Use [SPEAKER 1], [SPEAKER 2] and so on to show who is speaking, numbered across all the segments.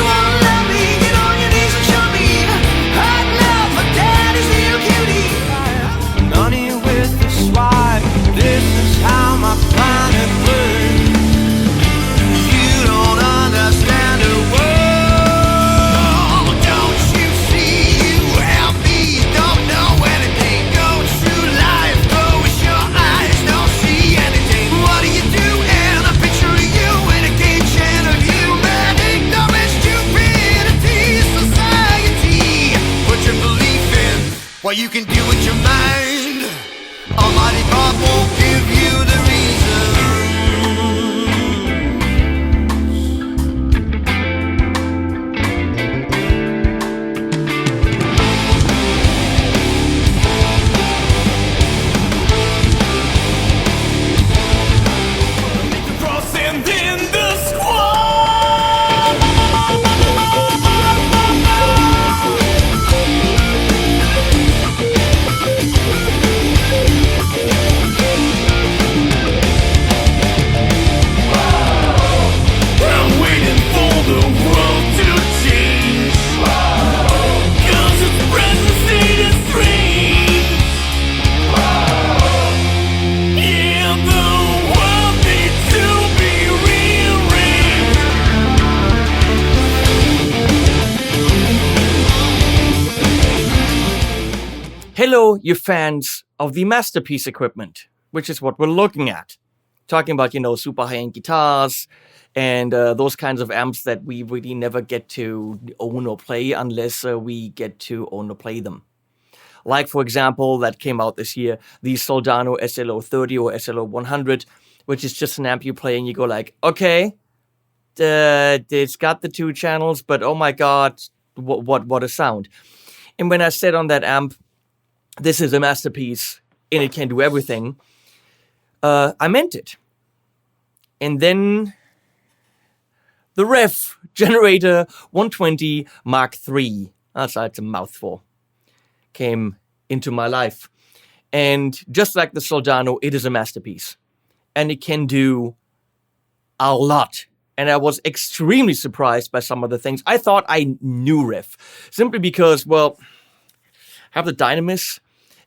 [SPEAKER 1] wanna love me, get on your knees and show me hot love for daddy's little cutie. Money with the swipe, this is how my planet works. You don't understand the world, don't you see? You and me don't know anything. Go through life, close your eyes, don't see anything. What do you do? And a picture of you in a game channel. Human ignorance, stupidity, society. Put your belief in what you can do with your mind. Almighty God won't give you the reason. Crossing in the squad. I'm waiting for the world to change. 'Cause its present state is strange. Yeah, the world needs to be rearranged.
[SPEAKER 2] Hello, you fans of the masterpiece equipment, which is what we're looking at. Talking about, super high-end guitars and those kinds of amps that we really never get to own or play unless we get to own or play them. Like, for example, that came out this year, the Soldano SLO30 or SLO100, which is just an amp you play and you go like, okay, it's got the 2 channels, but oh my god, what a sound. And when I said on that amp, this is a masterpiece and it can do everything, I meant it. And then the Revv Generator 120 Mark III, that's a mouthful, came into my life. And just like the Soldano, it is a masterpiece. And it can do a lot. And I was extremely surprised by some of the things. I thought I knew Revv, simply because, well, I have the Dynamis,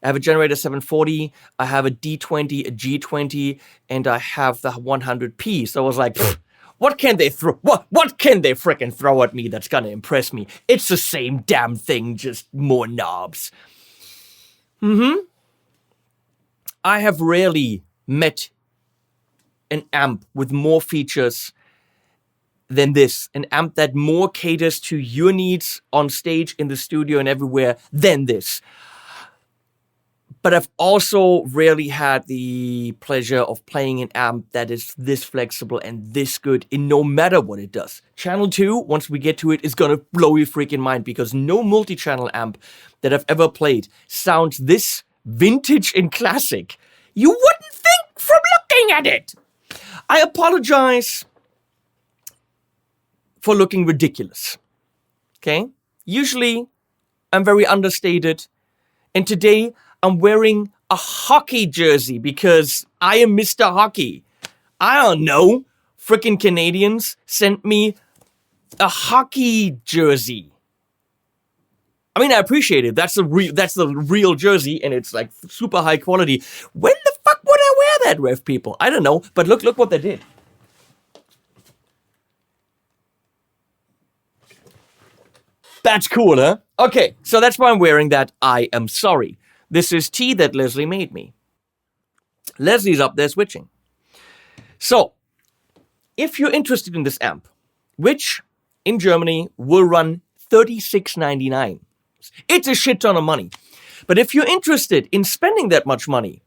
[SPEAKER 2] I have a Generator 740, I have a D20, a G20, and I have the 100p. So I was like, what can they throw? What can they frickin' throw at me that's gonna impress me? It's the same damn thing, just more knobs. I have rarely met an amp with more features than this. An amp that more caters to your needs on stage, in the studio, and everywhere than this. But I've also rarely had the pleasure of playing an amp that is this flexible and this good in no matter what it does. Channel 2, once we get to it, is gonna blow your freaking mind, because no multi-channel amp that I've ever played sounds this vintage and classic. You wouldn't think from looking at it. I apologize for looking ridiculous. Okay? Usually, I'm very understated. And today, I'm wearing a hockey jersey because I am Mr. Hockey. I don't know. Frickin' Canadians sent me a hockey jersey. I mean, I appreciate it. That's the real jersey, and it's like super high quality. When the fuck would I wear that, Revv people? I don't know. But look what they did. That's cool, huh? Okay, so that's why I'm wearing that. I am sorry. This is tea that Leslie made me. Leslie's up there switching. So, if you're interested in this amp, which in Germany will run $36.99, it's a shit ton of money. But if you're interested in spending that much money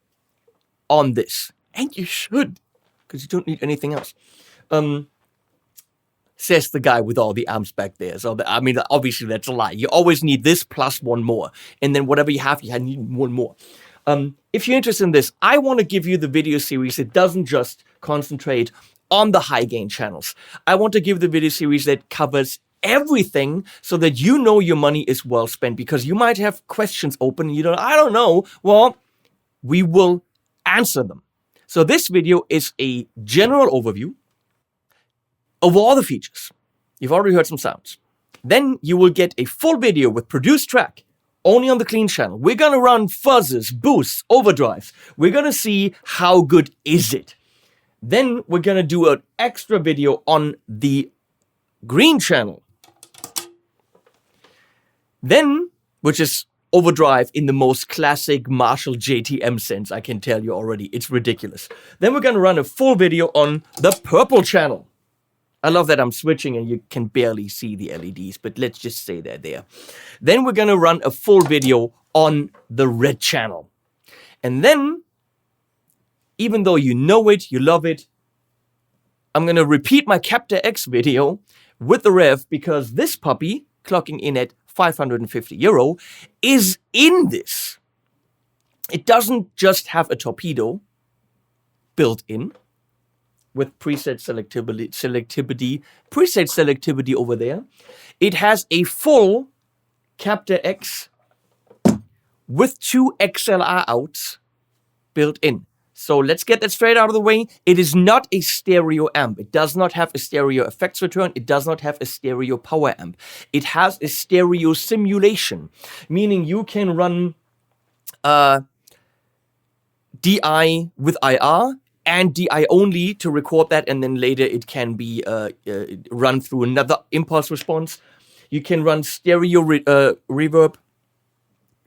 [SPEAKER 2] on this, and you should, because you don't need anything else, says the guy with all the amps back there. So, I mean, obviously that's a lie. You always need this plus one more. And then whatever you have, you need one more. If you're interested in this, I want to give you the video series that doesn't just concentrate on the high gain channels. I want to give the video series that covers everything so that you know your money is well spent, because you might have questions open. I don't know. Well, we will answer them. So this video is a general overview of all the features. You've already heard some sounds. Then you will get a full video with produced track only on the clean channel. We're going to run fuzzes, boosts, overdrives. We're going to see how good is it. Then we're going to do an extra video on the green channel. Then, which is overdrive in the most classic Marshall JTM sense, I can tell you already. It's ridiculous. Then we're going to run a full video on the purple channel. I love that I'm switching and you can barely see the LEDs, but let's just say they're there. Then we're going to run a full video on the red channel. And then, even though you know it, you love it, I'm going to repeat my Captor X video with the Revv because this puppy, clocking in at €550, is in this. It doesn't just have a torpedo built in with preset selectivity over there. It has a full Captor X with 2 XLR outs built in. So let's get that straight out of the way. It is not a stereo amp. It does not have a stereo effects return. It does not have a stereo power amp. It has a stereo simulation, meaning you can run DI with IR and DI only to record that, and then later it can be run through another impulse response. You can run stereo reverb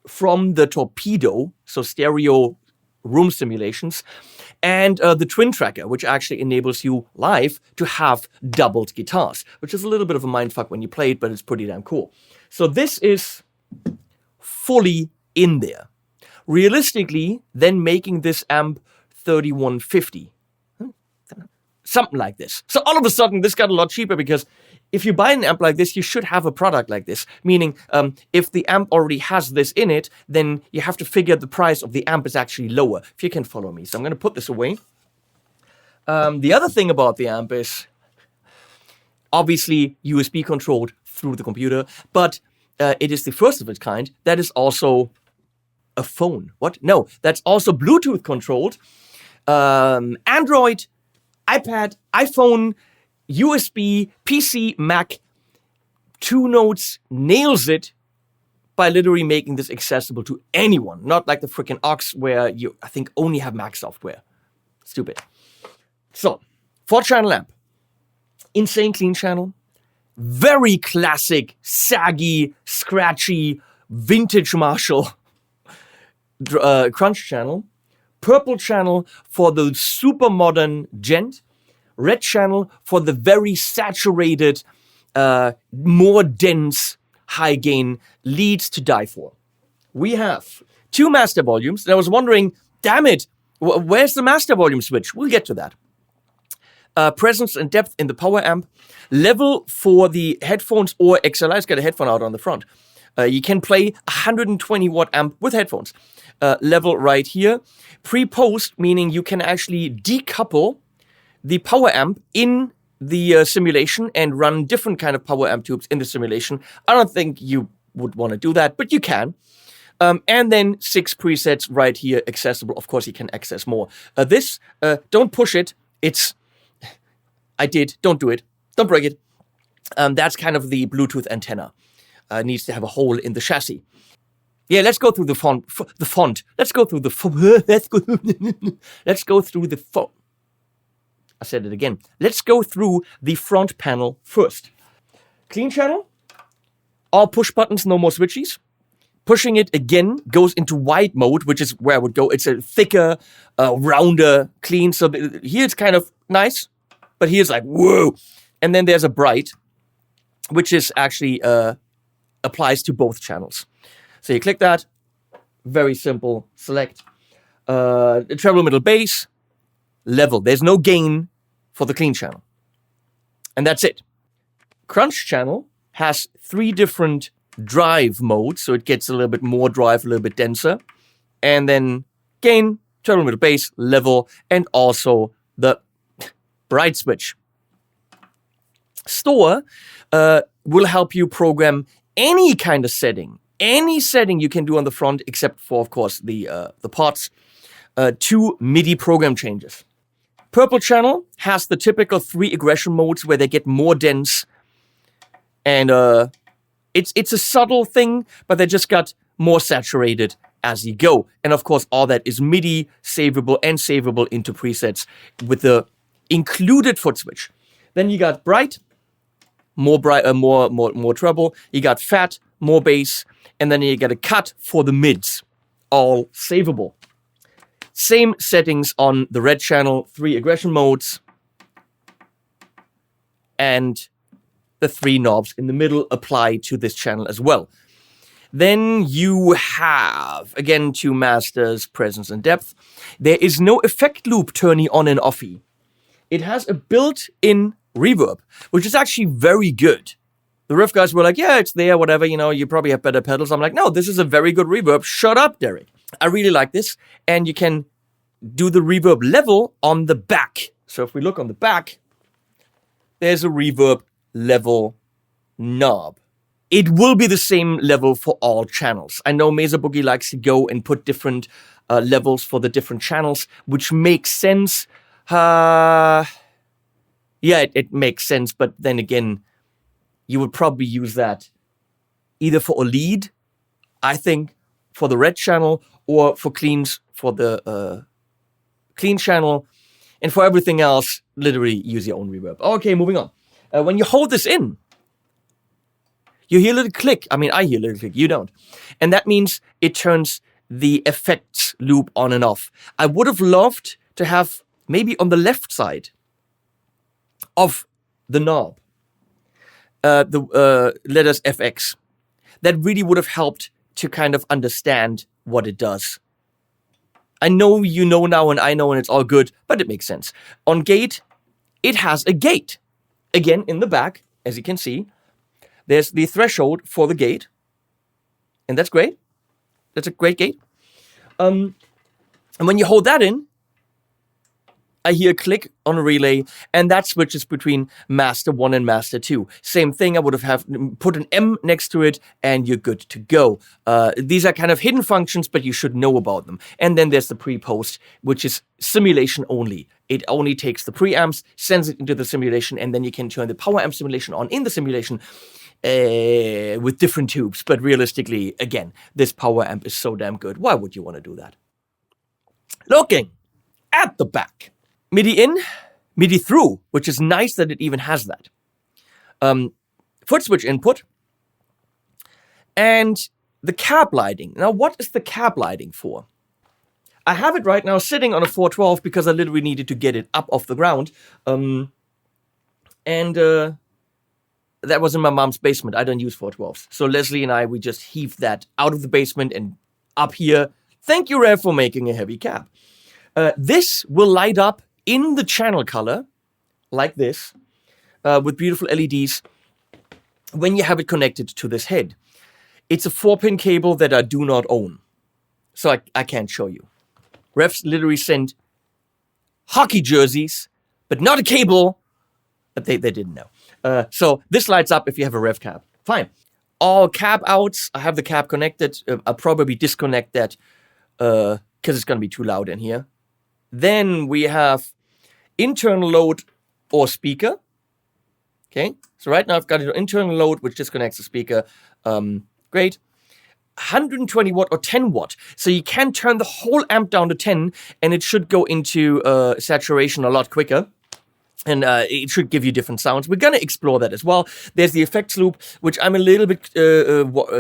[SPEAKER 2] from the torpedo, so stereo room simulations, and the twin tracker, which actually enables you live to have doubled guitars, which is a little bit of a mindfuck when you play it, but it's pretty damn cool. So this is fully in there. Realistically, then making this amp 3150, something like this. So all of a sudden, this got a lot cheaper because if you buy an amp like this, you should have a product like this. Meaning, if the amp already has this in it, then you have to figure the price of the amp is actually lower. If you can follow me. So I'm going to put this away. The other thing about the amp is obviously USB controlled through the computer, but it is the first of its kind that is also a phone. What? No, that's also Bluetooth controlled. Android, iPad, iPhone, USB, PC, Mac, 2 Notes nails it by literally making this accessible to anyone. Not like the freaking Aux where you, I think, only have Mac software. Stupid. So, 4-channel amp. Insane clean channel. Very classic, saggy, scratchy, vintage Marshall crunch channel. Purple channel for the super modern gent. Red channel for the very saturated, more dense, high gain leads to die for. We have 2 master volumes. And I was wondering, damn it, where's the master volume switch? We'll get to that. Presence and depth in the power amp. Level for the headphones or XLR. It's got a headphone out on the front. You can play 120 watt amp with headphones. Level right here. Pre-post, meaning you can actually decouple the power amp in the simulation and run different kind of power amp tubes in the simulation. I don't think you would want to do that, but you can. And then 6 presets right here accessible. Of course, you can access more. Don't push it. Don't do it. Don't break it. That's kind of the Bluetooth antenna. Needs to have a hole in the chassis. Yeah, let's go through the font. Let's go through the font. I said it again. Let's go through the front panel first. Clean channel. All push buttons, no more switchies. Pushing it again goes into wide mode, which is where I would go. It's a thicker, rounder clean. So here it's kind of nice, but here's like, whoa. And then there's a bright, which is actually applies to both channels. So you click that, very simple, select treble middle bass, level. There's no gain for the clean channel. And that's it. Crunch channel has 3 different drive modes, so it gets a little bit more drive, a little bit denser. And then gain, treble middle bass, level, and also the bright switch. Store will help you program any kind of setting. Any setting you can do on the front, except for, of course, the pots, 2 MIDI program changes. Purple channel has the typical 3 aggression modes where they get more dense and It's a subtle thing, but they just got more saturated as you go. And of course, all that is MIDI savable and savable into presets with the included Footswitch. Then you got bright, more treble. You got fat, more bass, and then you get a cut for the mids, all savable. Same settings on the red channel, 3 aggression modes, and the 3 knobs in the middle apply to this channel as well. Then you have, again, 2 masters, presence and depth. There is no effect loop turning on and offy. It has a built-in reverb, which is actually very good. The Revv guys were like, yeah, it's there, whatever, you probably have better pedals. I'm like, no, this is a very good reverb. Shut up, Derek. I really like this. And you can do the reverb level on the back. So if we look on the back, there's a reverb level knob. It will be the same level for all channels. I know Mesa Boogie likes to go and put different levels for the different channels, which makes sense. Yeah, it makes sense, but then again, you would probably use that either for a lead, I think, for the red channel, or for cleans for the clean channel, and for everything else, literally use your own reverb. Okay, moving on. When you hold this in, you hear a little click. I mean, I hear a little click. You don't. And that means it turns the effects loop on and off. I would have loved to have maybe on the left side of the knob, the letters FX. That really would have helped to kind of understand what it does. I know you know now and I know and it's all good, but it makes sense. On gate, it has a gate. Again, in the back, as you can see, there's the threshold for the gate. And that's great. That's a great gate. And when you hold that in, I hear a click on a relay, and that switches between master 1 and master 2. Same thing, I would have put an M next to it, and you're good to go. These are kind of hidden functions, but you should know about them. And then there's the pre-post, which is simulation only. It only takes the preamps, sends it into the simulation, and then you can turn the power amp simulation on in the simulation with different tubes. But realistically, again, this power amp is so damn good. Why would you want to do that? Looking at the back. MIDI in, MIDI through, which is nice that it even has that. Footswitch input. And the cab lighting. Now, what is the cab lighting for? I have it right now sitting on a 412 because I literally needed to get it up off the ground. That was in my mom's basement. I don't use 412s. So Leslie and I, we just heaved that out of the basement and up here. Thank you, Revv, for making a heavy cab. This will light up in the channel color, like this, with beautiful LEDs, when you have it connected to this head. It's a 4-pin cable that I do not own, so I can't show you. Revs literally sent hockey jerseys, but not a cable, but they didn't know. So this lights up if you have a Revv cab. Fine. All cab outs, I have the cab connected. I'll probably disconnect that because it's going to be too loud in here. Then we have internal load or speaker. Okay, so right now I've got an internal load which disconnects the speaker. Great. 120 watt or 10 watt. So you can turn the whole amp down to 10 and it should go into saturation a lot quicker. And it should give you different sounds. We're going to explore that as well. There's the effects loop, which I'm a little bit,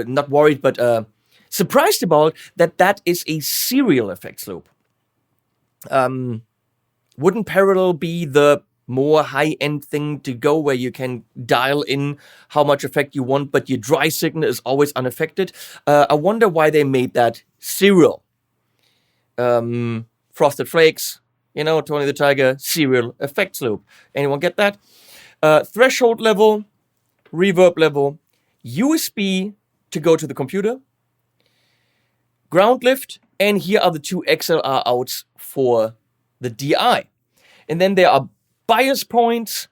[SPEAKER 2] not worried, but surprised about that is a serial effects loop. Wouldn't parallel be the more high-end thing to go where you can dial in how much effect you want, but your dry signal is always unaffected? I wonder why they made that serial. Frosted Flakes, Tony the Tiger, serial effects loop. Anyone get that? Threshold level, reverb level, USB to go to the computer, ground lift, and here are the 2 XLR outs for the DI. And then there are bias points,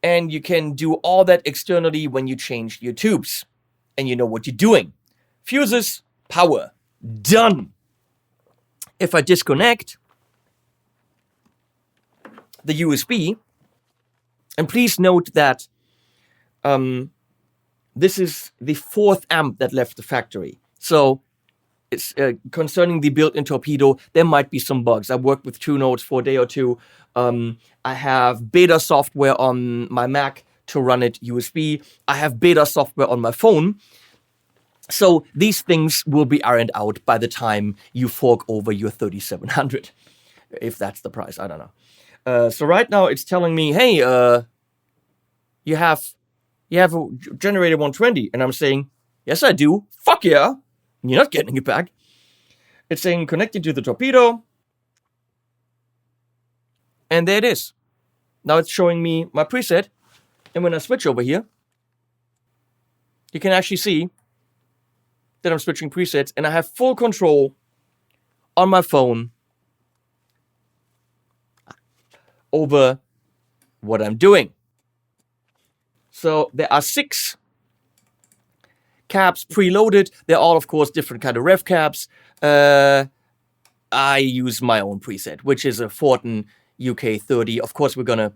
[SPEAKER 2] and you can do all that externally when you change your tubes. And you know what you're doing. Fuses, power, done. If I disconnect the USB, and please note that this is the 4th amp that left the factory. So it's concerning the built-in torpedo, there might be some bugs. I worked with 2 nodes for a day or two. I have beta software on my Mac to run it USB. I have beta software on my phone. So these things will be ironed out by the time you fork over your 3700. If that's the price, I don't know. So right now it's telling me, hey, you have a Generator 120. And I'm saying, yes, I do. Fuck yeah. You're not getting it back. It's saying connected to the torpedo. And there it is. Now it's showing me my preset. And when I switch over here, you can actually see that I'm switching presets. And I have full control on my phone over what I'm doing. So there are 6 cabs preloaded. They're all, of course, different kind of Revv cabs. I use my own preset, which is a Fortin UK30. Of course, we're going to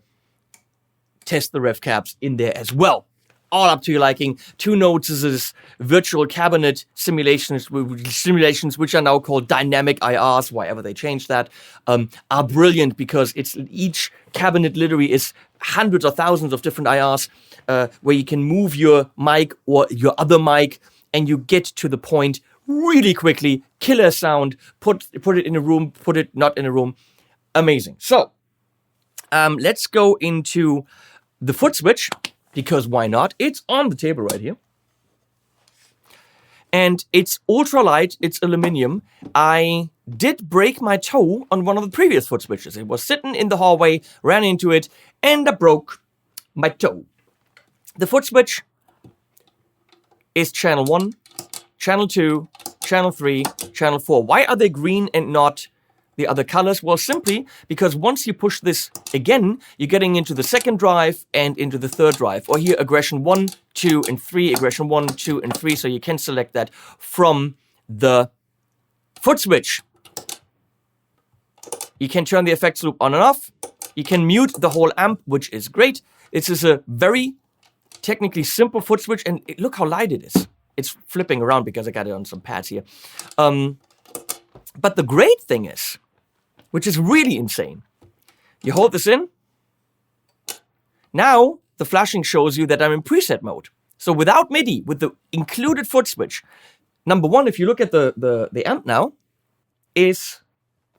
[SPEAKER 2] test the Revv cabs in there as well. All up to your liking. 2 nodes is virtual cabinet simulations, which are now called dynamic IRs, why ever they changed that, are brilliant because each cabinet literally is hundreds or thousands of different IRs where you can move your mic or your other mic and you get to the point really quickly, killer sound, put it in a room, put it not in a room. Amazing. So let's go into the Footswitch. Because why not? It's on the table right here. And it's ultra light, it's aluminum. I did break my toe on one of the previous Footswitches. It was sitting in the hallway, ran into it, and I broke my toe. The Footswitch is channel 1, channel 2, channel 3, channel 4. Why are they green and not the other colors? Well, simply because once you push this again, you're getting into the 2nd drive and into the 3rd drive. Or here, aggression 1, 2, and 3, aggression 1, 2, and 3. So you can select that from the Footswitch. You can turn the effects loop on and off. You can mute the whole amp, which is great. This is a very technically simple Footswitch, and look how light it is. It's flipping around because I got it on some pads here. But the great thing is, which is really insane. You hold this in. Now, the flashing shows you that I'm in preset mode. So without MIDI, with the included Footswitch, number 1, if you look at the amp now, is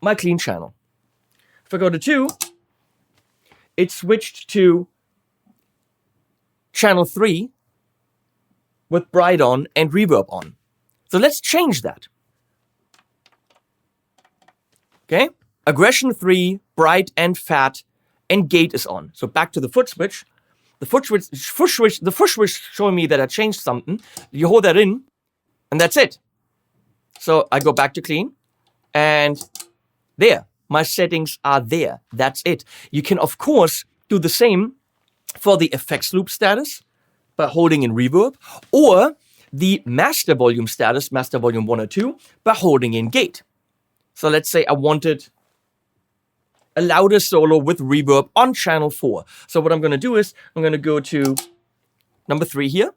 [SPEAKER 2] my clean channel. If I go to 2, it switched to channel 3 with bright on and reverb on. So let's change that. Okay? Aggression 3, bright and fat, and gate is on. So back to the Footswitch. The Footswitch showing me that I changed something. You hold that in, and that's it. So I go back to clean, and there. My settings are there. That's it. You can, of course, do the same for the effects loop status by holding in reverb, or the master volume status, master volume 1 or 2, by holding in gate. So let's say I wanted a louder solo with reverb on channel 4. So what I'm going to do is I'm going to go to number 3 here.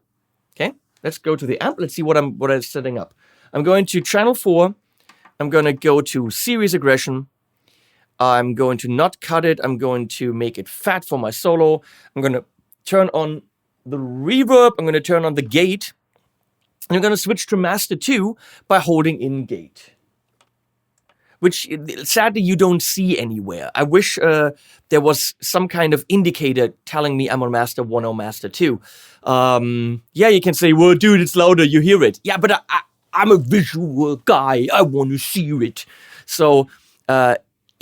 [SPEAKER 2] Okay, let's go to the amp. Let's see what I'm setting up. I'm going to channel 4. I'm going to go to series aggression. I'm going to not cut it. I'm going to make it fat for my solo. I'm going to turn on the reverb. I'm going to turn on the gate. And I'm going to switch to master 2 by holding in gate, which sadly you don't see anywhere. I wish there was some kind of indicator telling me I'm on master 1 or master 2. Yeah, you can say, well, dude, it's louder, you hear it. Yeah, but I'm a visual guy. I want to see it. So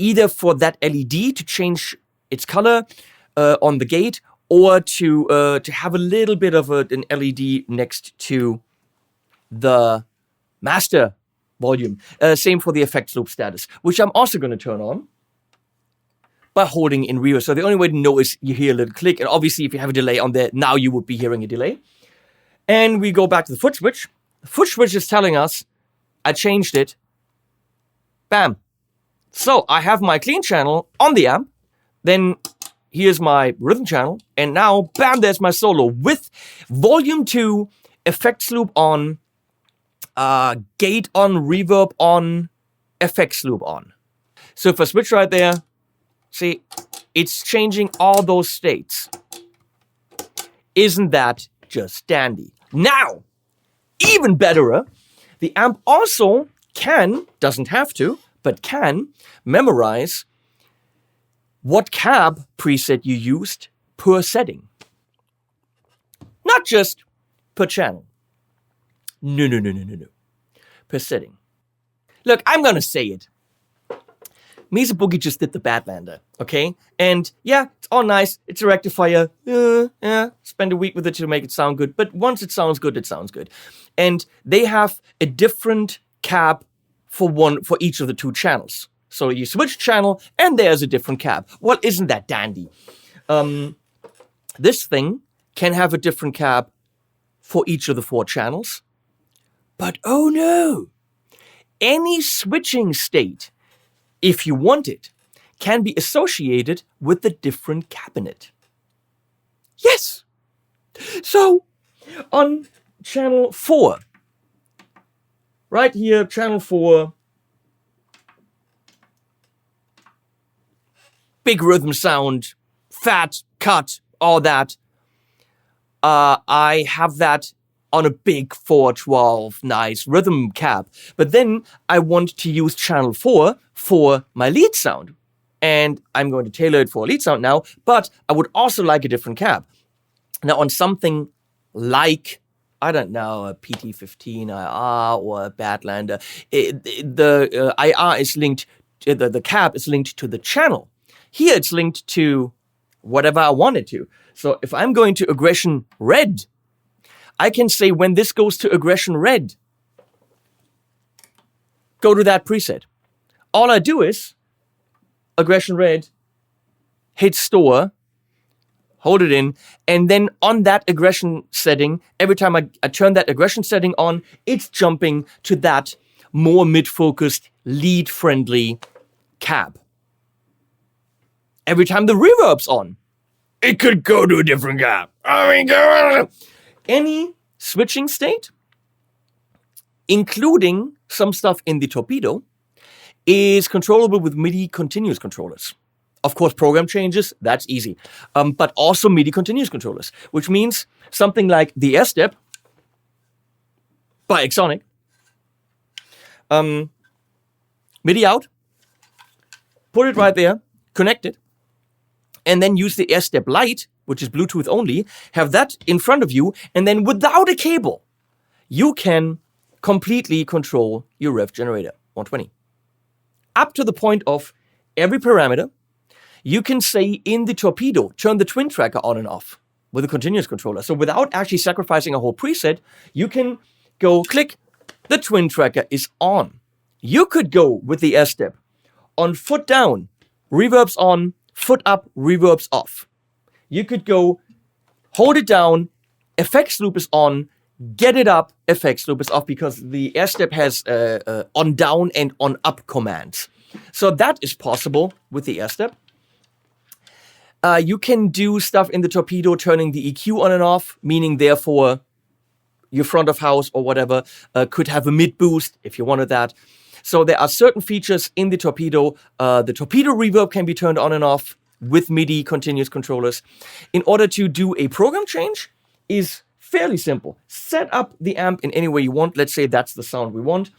[SPEAKER 2] either for that LED to change its color on the gate, or to have a little bit of an LED next to the master volume. Same for the effects loop status, which I'm also going to turn on by holding in reverb. So the only way to know is you hear a little click. And obviously, if you have a delay on there, now you would be hearing a delay. And we go back to the Footswitch. The Footswitch is telling us I changed it. Bam. So I have my clean channel on the amp. Then here's my rhythm channel, and now, bam, there's my solo with volume 2, effects loop on, gate on, reverb on, effects loop on. So if I switch right there, see, it's changing all those states. Isn't that just dandy? Now, even betterer, the amp also can, doesn't have to, but can memorize what cab preset you used per setting. Not just per channel. No. Per setting. Look, I'm gonna say it. Mesa Boogie just did the Badlander, okay? And yeah, it's all nice. It's a rectifier. Spend a week with it to make it sound good. But once it sounds good, it sounds good. And they have a different cab for each of the 2 channels. So you switch channel, and there's a different cab. Well, isn't that dandy? This thing can have a different cab for each of the 4 channels. But oh no! Any switching state, if you want it, can be associated with the different cabinet. Yes! So, on channel 4, right here, channel 4, big rhythm sound, fat, cut, all that. I have that on a big 412 nice rhythm cab. But then I want to use channel 4 for my lead sound. And I'm going to tailor it for a lead sound now, but I would also like a different cab. Now on something like, I don't know, a PT15 IR or a Badlander, the IR is linked, the cab is linked to the channel. Here it's linked to whatever I want it to. So if I'm going to aggression red, I can say when this goes to aggression red, go to that preset. All I do is aggression red, hit store, hold it in, and then on that aggression setting, every time I turn that aggression setting on, it's jumping to that more mid-focused, lead-friendly cab. Every time the reverb's on, it could go to a different cab. I mean, God. Any switching state, including some stuff in the torpedo, is controllable with MIDI continuous controllers. Of course, program changes, that's easy. But also MIDI continuous controllers, which means something like the S-Step by Exonic, MIDI out, put it right there, connect it, and then use the S-Step Lite, which is Bluetooth only, have that in front of you, and then without a cable, you can completely control your Revv Generator 120. Up to the point of every parameter, you can say in the torpedo, turn the twin tracker on and off with a continuous controller. So without actually sacrificing a whole preset, you can go click, the twin tracker is on. You could go with the S-Step on foot down, reverbs on, foot up, reverbs off. You could go, hold it down, effects loop is on, get it up, effects loop is off, because the S-Step has on down and on up commands. So that is possible with the S-Step. You can do stuff in the torpedo, turning the EQ on and off, meaning therefore your front of house or whatever could have a mid boost if you wanted that. So there are certain features in the torpedo. The torpedo reverb can be turned on and off with MIDI continuous controllers. In order to do a program change is fairly simple. Set up the amp in any way you want. Let's say that's the sound we want.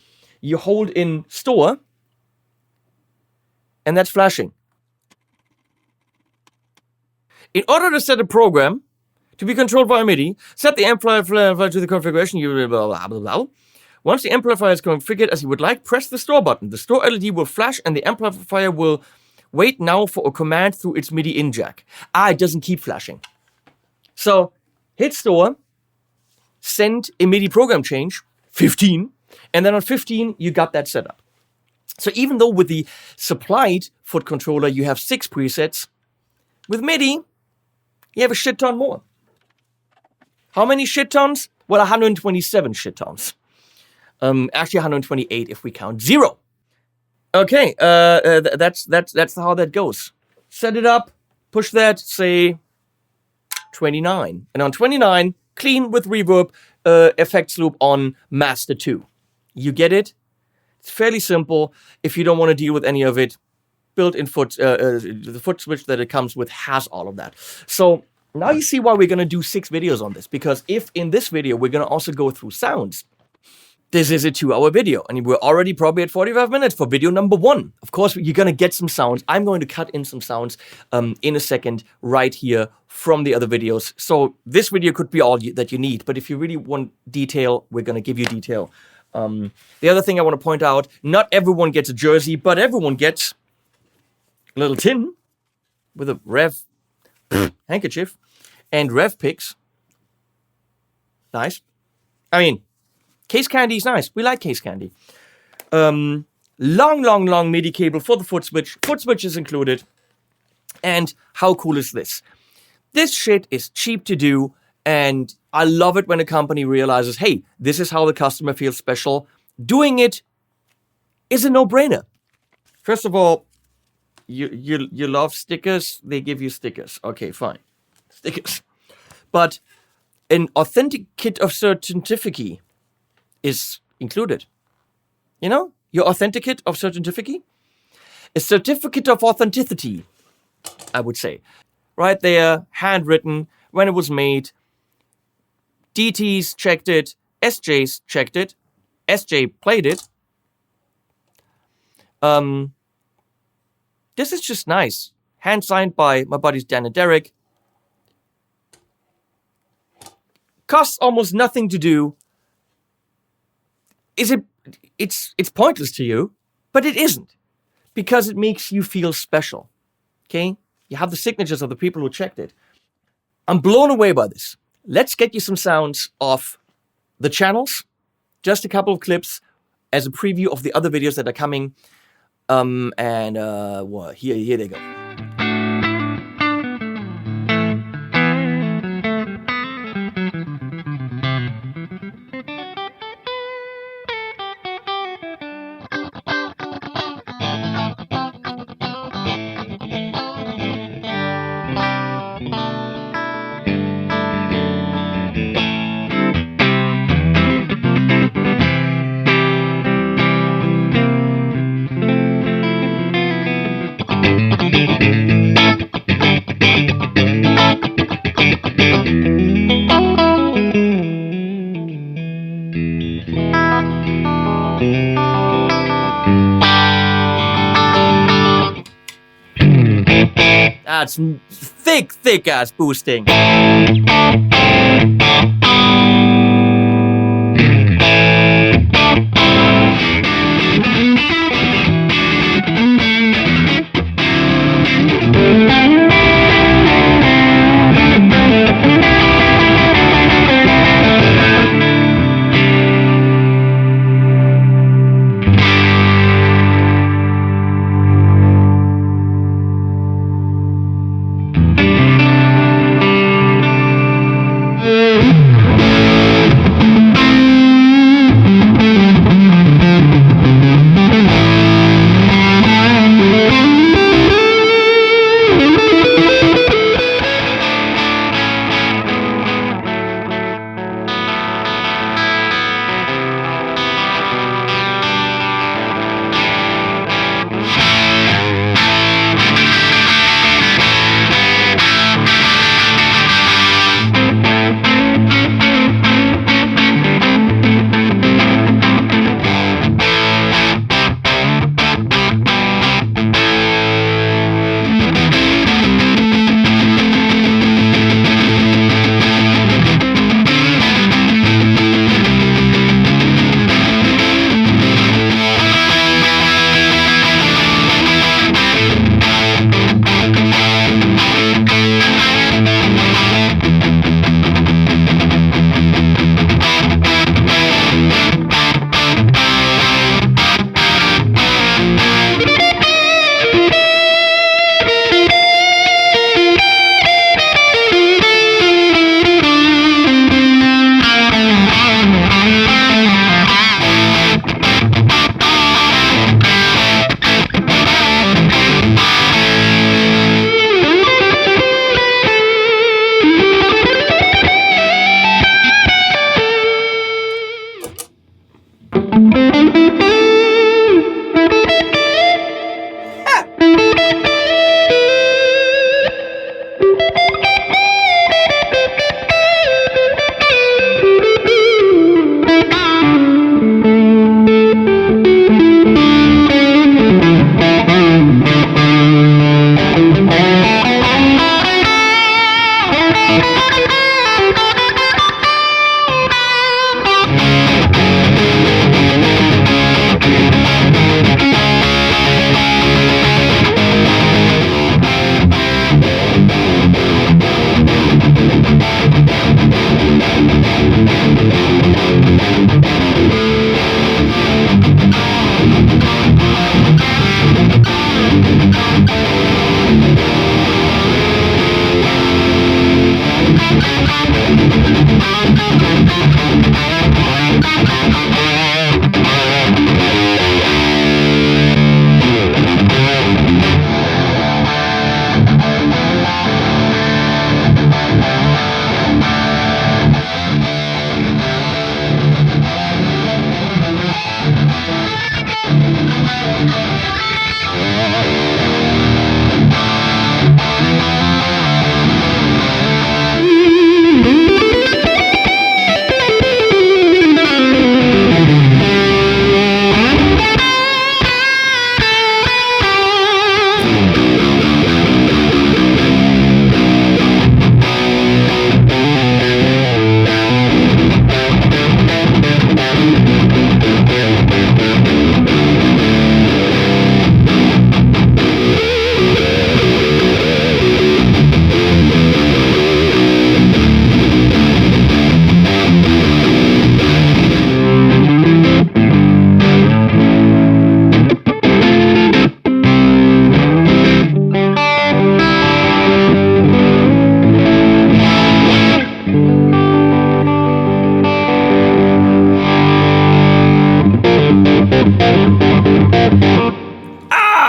[SPEAKER 2] You hold in store, and that's flashing. In order to set a program to be controlled via MIDI, set the amplifier to the configuration. You blah, blah, blah, blah. Once the amplifier is configured as you would like, press the store button. The store LED will flash and the amplifier will wait now for a command through its MIDI in jack. It doesn't keep flashing. So hit store, send a MIDI program change, 15, and then on 15, you got that set up. So even though with the supplied foot controller, you have 6 presets, with MIDI, you have a shit ton more. How many shit tons? Well, 127 shit tons. Actually 128 if we count 0. Okay, that's how that goes. Set it up, push that, say 29. And on 29, clean with reverb effects loop on master 2. You get it? It's fairly simple. If you don't want to deal with any of it, built-in the Footswitch that it comes with has all of that. So now you see why we're going to do 6 videos on this. Because if in this video we're going to also go through sounds, this is a 2-hour video. And we're already probably at 45 minutes for video number 1. Of course, you're going to get some sounds. I'm going to cut in some sounds in a second right here from the other videos. So this video could be all that you need. But if you really want detail, we're going to give you detail. The other thing I want to point out, not everyone gets a jersey, but everyone gets a little tin with a Revv handkerchief and Revv picks. Nice. I mean, case candy is nice. We like case candy. Long MIDI cable for the Footswitch. Footswitch is included. And how cool is this? This shit is cheap to do. And I love it when a company realizes, hey, this is how the customer feels special. Doing it is a no-brainer. First of all, you love stickers. They give you stickers. Okay, fine. Stickers. But an authenticate of certificate is included. You know? Your authenticate of certificate? A certificate of authenticity, I would say. Right there, handwritten, when it was made. DTs checked it. SJs checked it. SJ played it. This is just nice. Hand signed by my buddies Dan and Derek. Costs almost nothing to do. It's pointless to you, but it isn't. Because it makes you feel special. Okay? You have the signatures of the people who checked it. I'm blown away by this. Let's get you some sounds of the channels. Just a couple of clips as a preview of the other videos that are coming. Well, here they go. That's thick ass boosting.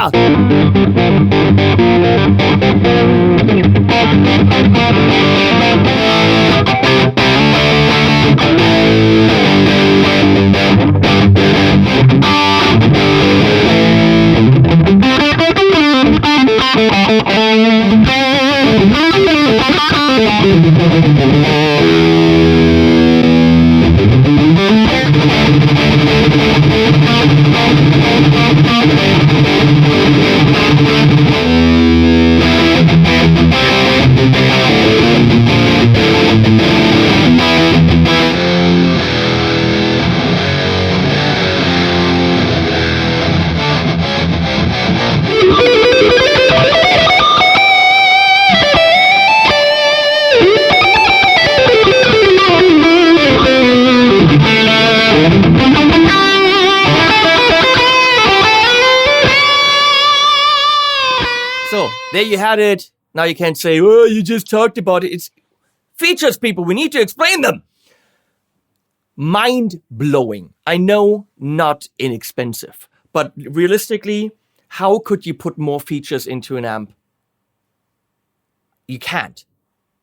[SPEAKER 2] Ah! So, there you had it. Now you can't say, oh, you just talked about it. It's features, people. We need to explain them. Mind-blowing. I know, not inexpensive. But realistically, how could you put more features into an amp? You can't.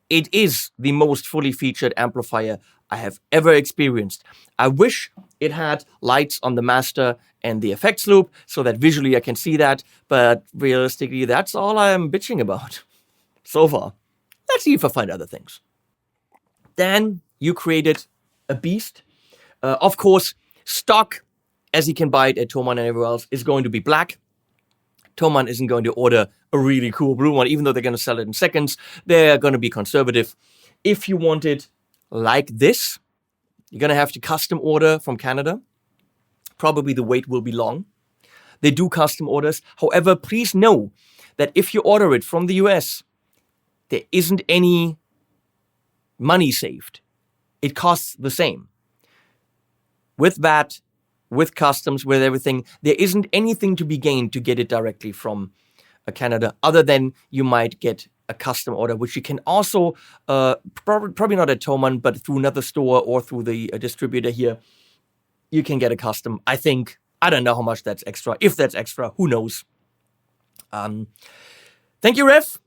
[SPEAKER 2] It is the most fully featured amplifier I have ever experienced. I wish it had lights on the master and the effects loop so that visually I can see that, but realistically, that's all I'm bitching about so far. Let's see if I find other things. Then you created a beast. Of course, stock, as you can buy it at Thomann and everywhere else, is going to be black. Thomann isn't going to order a really cool blue one, even though they're going to sell it in seconds. They're going to be conservative. If you want it like this, you're going to have to custom order from Canada. Probably the wait will be long. They do custom orders. However, please know that if you order it from the US, there isn't any money saved. It costs the same. With VAT, with customs, with everything, there isn't anything to be gained to get it directly from Canada, other than you might get a custom order, which you can also, probably not at Thomann, but through another store or through the distributor here, you can get a custom. I think, I don't know how much that's extra. If that's extra, who knows? Thank you, Revv.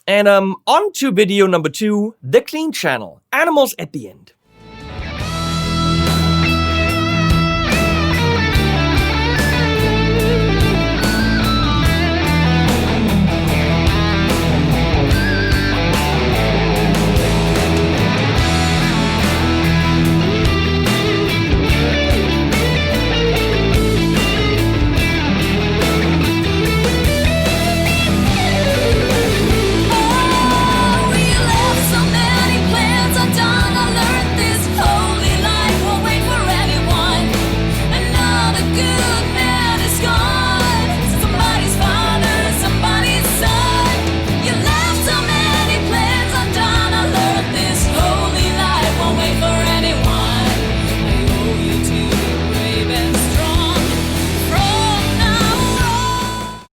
[SPEAKER 2] And on to video number 2, the clean channel. Animals at the end.